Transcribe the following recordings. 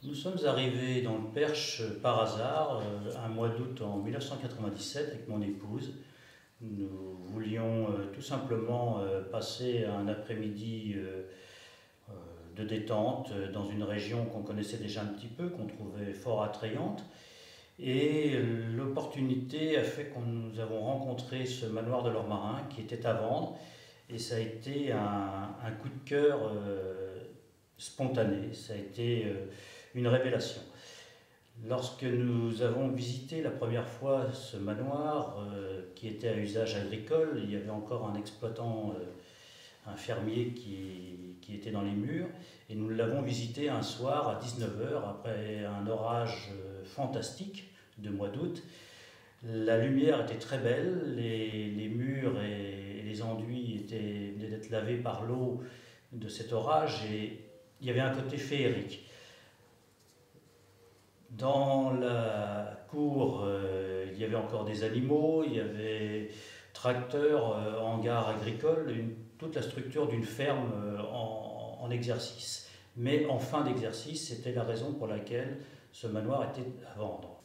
Nous sommes arrivés dans le Perche par hasard, un mois d'août en 1997 avec mon épouse. Nous voulions tout simplement passer un après-midi de détente dans une région qu'on connaissait déjà un petit peu, qu'on trouvait fort attrayante. Et l'opportunité a fait que nous avons rencontré ce manoir de Lormarin qui était à vendre. Et ça a été un coup de cœur spontané, ça a été une révélation. Lorsque nous avons visité la première fois ce manoir qui était à usage agricole, il y avait encore un exploitant, un fermier qui était dans les murs, et nous l'avons visité un soir à 19h après un orage fantastique de mois d'août. La lumière était très belle, les murs et les enduits venaient d'être lavés par l'eau de cet orage, et il y avait un côté féerique. Dans la cour, il y avait encore des animaux, il y avait tracteurs, hangars agricoles, toute la structure d'une ferme en exercice. Mais en fin d'exercice, c'était la raison pour laquelle ce manoir était à vendre.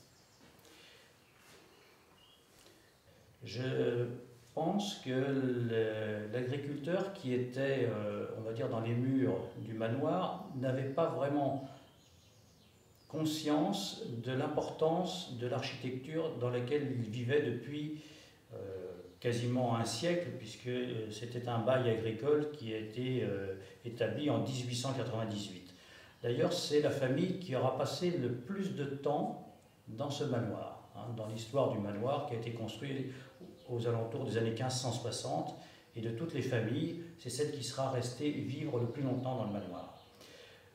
Je pense que l'agriculteur qui était, on va dire, dans les murs du manoir n'avait pas vraiment conscience de l'importance de l'architecture dans laquelle il vivait depuis quasiment un siècle, puisque c'était un bail agricole qui a été établi en 1898. D'ailleurs, c'est la famille qui aura passé le plus de temps dans ce manoir, dans l'histoire du manoir qui a été construit aux alentours des années 1560, et de toutes les familles, c'est celle qui sera restée vivre le plus longtemps dans le manoir.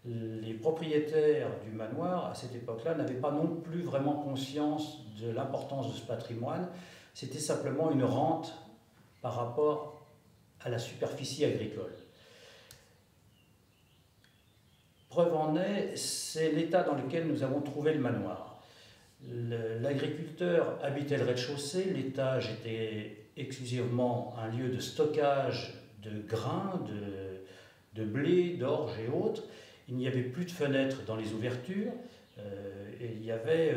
Les propriétaires du manoir, à cette époque-là, n'avaient pas non plus vraiment conscience de l'importance de ce patrimoine. C'était simplement une rente par rapport à la superficie agricole. Preuve en est, c'est l'état dans lequel nous avons trouvé le manoir. L'agriculteur habitait le rez-de-chaussée, l'étage était exclusivement un lieu de stockage de grains, de blé, d'orge et autres. Il n'y avait plus de fenêtres dans les ouvertures, et il y avait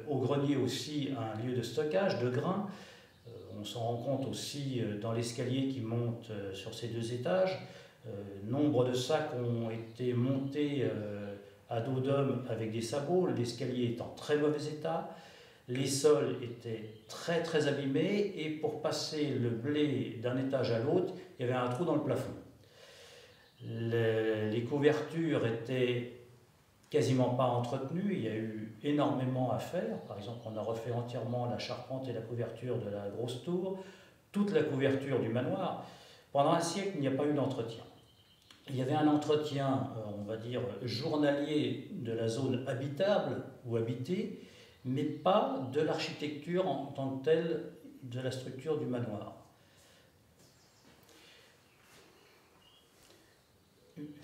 au grenier aussi un lieu de stockage de grains. On s'en rend compte aussi dans l'escalier qui monte sur ces deux étages. Nombre de sacs ont été montés à dos d'homme avec des sabots, l'escalier est en très mauvais état, les sols étaient très très abîmés, et pour passer le blé d'un étage à l'autre, il y avait un trou dans le plafond. Les couvertures étaient quasiment pas entretenues, il y a eu énormément à faire. Par exemple, on a refait entièrement la charpente et la couverture de la grosse tour, toute la couverture du manoir. Pendant un siècle, il n'y a pas eu d'entretien. Il y avait un entretien, on va dire, journalier de la zone habitable ou habitée, mais pas de l'architecture en tant que telle de la structure du manoir.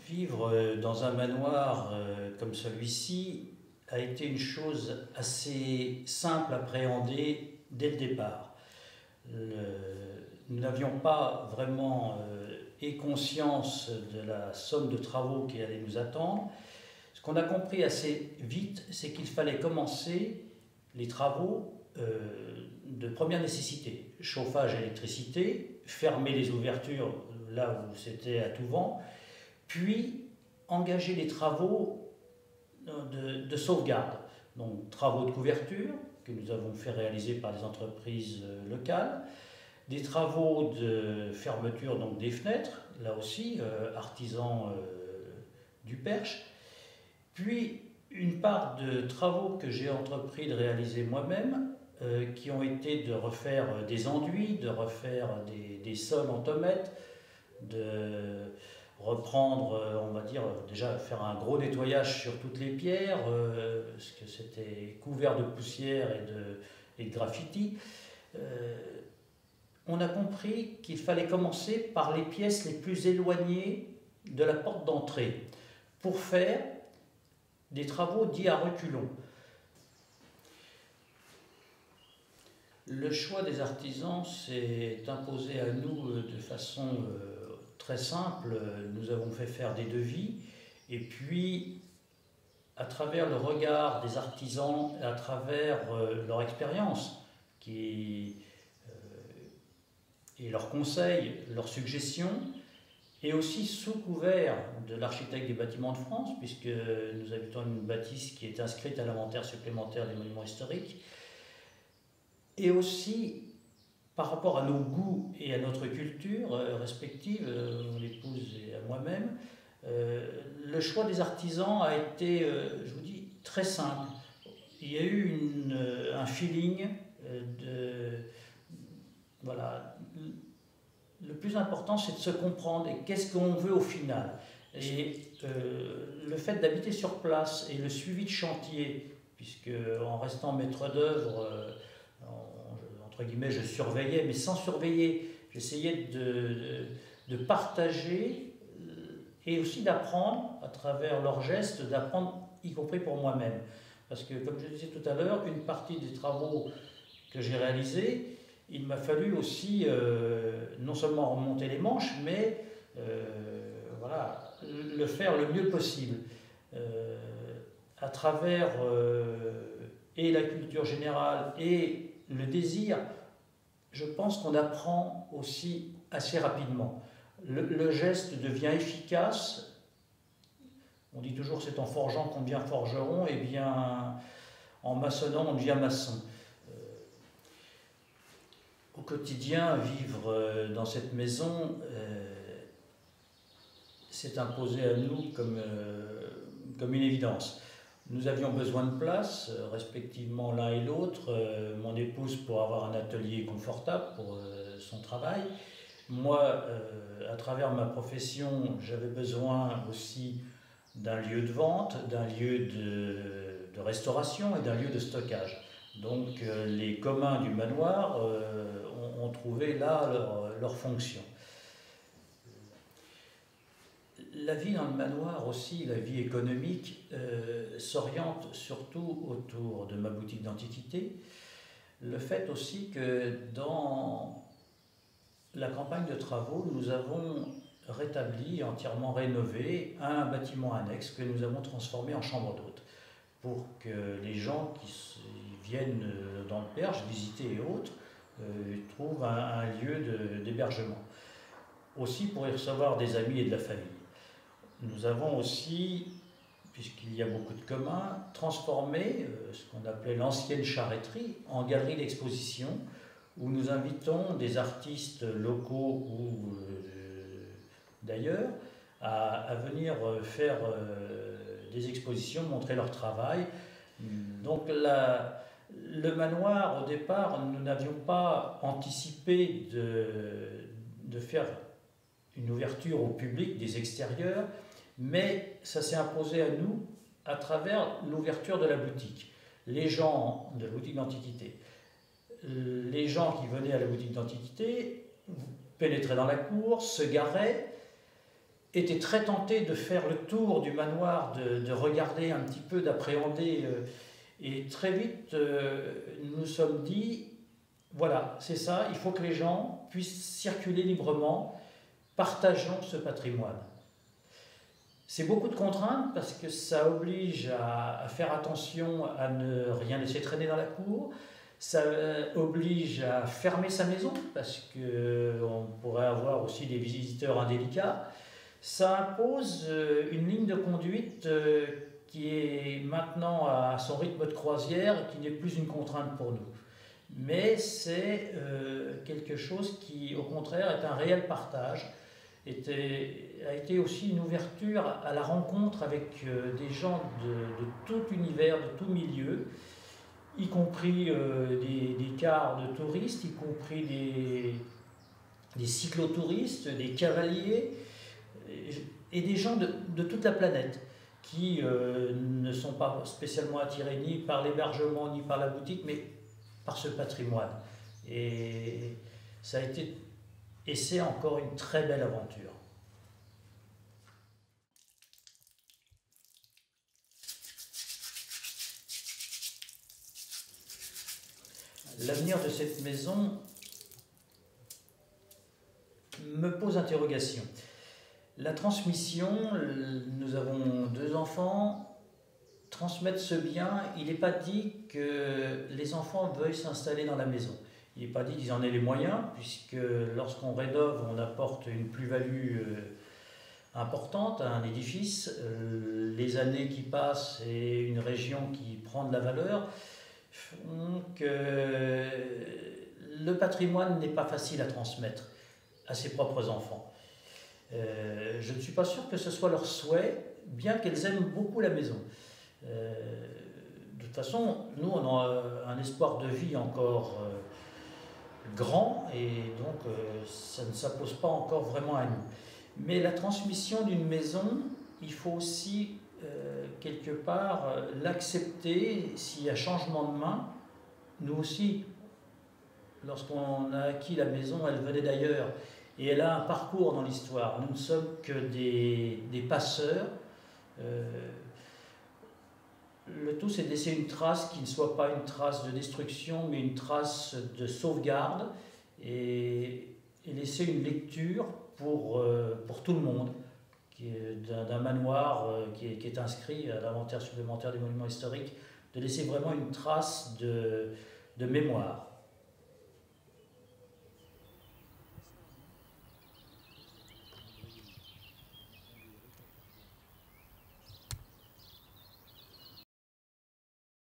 Vivre dans un manoir comme celui-ci a été une chose assez simple à appréhender dès le départ. Nous n'avions pas vraiment conscience de la somme de travaux qui allait nous attendre. Ce qu'on a compris assez vite, c'est qu'il fallait commencer les travaux de première nécessité. Chauffage, électricité, fermer les ouvertures là où c'était à tout vent, puis engager les travaux de sauvegarde. Donc travaux de couverture que nous avons fait réaliser par des entreprises locales, des travaux de fermeture donc des fenêtres, là aussi artisans du Perche, puis une part de travaux que j'ai entrepris de réaliser moi-même, qui ont été de refaire des enduits, de refaire des sols en tomate, de reprendre, on va dire, déjà faire un gros nettoyage sur toutes les pierres, parce que c'était couvert de poussière et de graffiti. On a compris qu'il fallait commencer par les pièces les plus éloignées de la porte d'entrée pour faire des travaux dits à reculons. Le choix des artisans s'est imposé à nous de façon très simple. Nous avons fait faire des devis, et puis à travers le regard des artisans, à travers leur expérience et leurs conseils, leurs suggestions, et aussi sous couvert de l'architecte des bâtiments de France, puisque nous habitons une bâtisse qui est inscrite à l'inventaire supplémentaire des monuments historiques, et aussi par rapport à nos goûts et à notre culture respective, mon épouse et à moi-même, le choix des artisans a été, je vous dis, très simple. Il y a eu un feeling voilà. Le plus important, c'est de se comprendre et qu'est-ce qu'on veut au final. Et le fait d'habiter sur place et le suivi de chantier, puisque en restant maître d'œuvre, entre guillemets, je surveillais, mais sans surveiller, j'essayais de partager et aussi d'apprendre à travers leurs gestes, d'apprendre y compris pour moi-même. Parce que, comme je disais tout à l'heure, une partie des travaux que j'ai réalisés, il m'a fallu aussi non seulement remonter les manches, mais voilà, le faire le mieux possible. À travers et la culture générale et le désir, je pense qu'on apprend aussi assez rapidement. Le geste devient efficace. On dit toujours c'est en forgeant qu'on devient forgeron, et bien en maçonnant on devient maçon. Au quotidien, vivre dans cette maison s'est imposé à nous comme une évidence. Nous avions besoin de place, respectivement l'un et l'autre, mon épouse pour avoir un atelier confortable pour son travail. Moi, à travers ma profession, j'avais besoin aussi d'un lieu de vente, d'un lieu de restauration et d'un lieu de stockage. Donc les communs du manoir ont trouvé là leur fonction. La vie dans le manoir aussi, la vie économique, s'oriente surtout autour de ma boutique d'antiquités. Le fait aussi que dans la campagne de travaux, nous avons rétabli, entièrement rénové, un bâtiment annexe que nous avons transformé en chambre d'hôte, pour que les gens qui viennent dans le Perche, visiter et autres, trouvent un lieu d'hébergement. Aussi pour y recevoir des amis et de la famille. Nous avons aussi, puisqu'il y a beaucoup de communs, transformé ce qu'on appelait l'ancienne charretterie en galerie d'exposition, où nous invitons des artistes locaux ou d'ailleurs à venir faire des expositions, montrer leur travail. Donc le manoir, au départ, nous n'avions pas anticipé de faire une ouverture au public des extérieurs, mais ça s'est imposé à nous à travers l'ouverture de la boutique. Les gens de la boutique d'antiquité, les gens qui venaient à la boutique d'antiquité pénétraient dans la cour, se garaient, étaient très tentés de faire le tour du manoir, de regarder un petit peu, d'appréhender. Et très vite, nous nous sommes dit, voilà, c'est ça, il faut que les gens puissent circuler librement, partageons ce patrimoine. C'est beaucoup de contraintes parce que ça oblige à faire attention à ne rien laisser traîner dans la cour, ça oblige à fermer sa maison parce qu'on pourrait avoir aussi des visiteurs indélicats. Ça impose une ligne de conduite qui est maintenant à son rythme de croisière et qui n'est plus une contrainte pour nous. Mais c'est quelque chose qui, au contraire, est un réel partage, a été aussi une ouverture à la rencontre avec des gens de tout univers, de tout milieu, y compris des cars de touristes, y compris des cyclotouristes, des cavaliers, et des gens de toute la planète qui ne sont pas spécialement attirés ni par l'hébergement ni par la boutique, mais par ce patrimoine. Et ça a été, et c'est encore une très belle aventure. L'avenir de cette maison me pose interrogation. La transmission, nous avons 2 enfants, transmettre ce bien, il n'est pas dit que les enfants veuillent s'installer dans la maison. Il n'est pas dit qu'ils en aient les moyens, puisque lorsqu'on rénove, on apporte une plus-value importante à un édifice. Les années qui passent et une région qui prend de la valeur font que le patrimoine n'est pas facile à transmettre à ses propres enfants. Je ne suis pas sûr que ce soit leur souhait, bien qu'elles aiment beaucoup la maison. De toute façon, nous, on a un espoir de vie encore grand, et donc ça ne s'impose pas encore vraiment à nous. Mais la transmission d'une maison, il faut aussi quelque part l'accepter. S'il y a changement de main, nous aussi, lorsqu'on a acquis la maison, elle venait d'ailleurs et elle a un parcours dans l'histoire. Nous ne sommes que des passeurs. Le tout, c'est de laisser une trace qui ne soit pas une trace de destruction, mais une trace de sauvegarde, et laisser une lecture pour tout le monde, d'un manoir qui est inscrit à l'inventaire supplémentaire des monuments historiques, de laisser vraiment une trace de mémoire.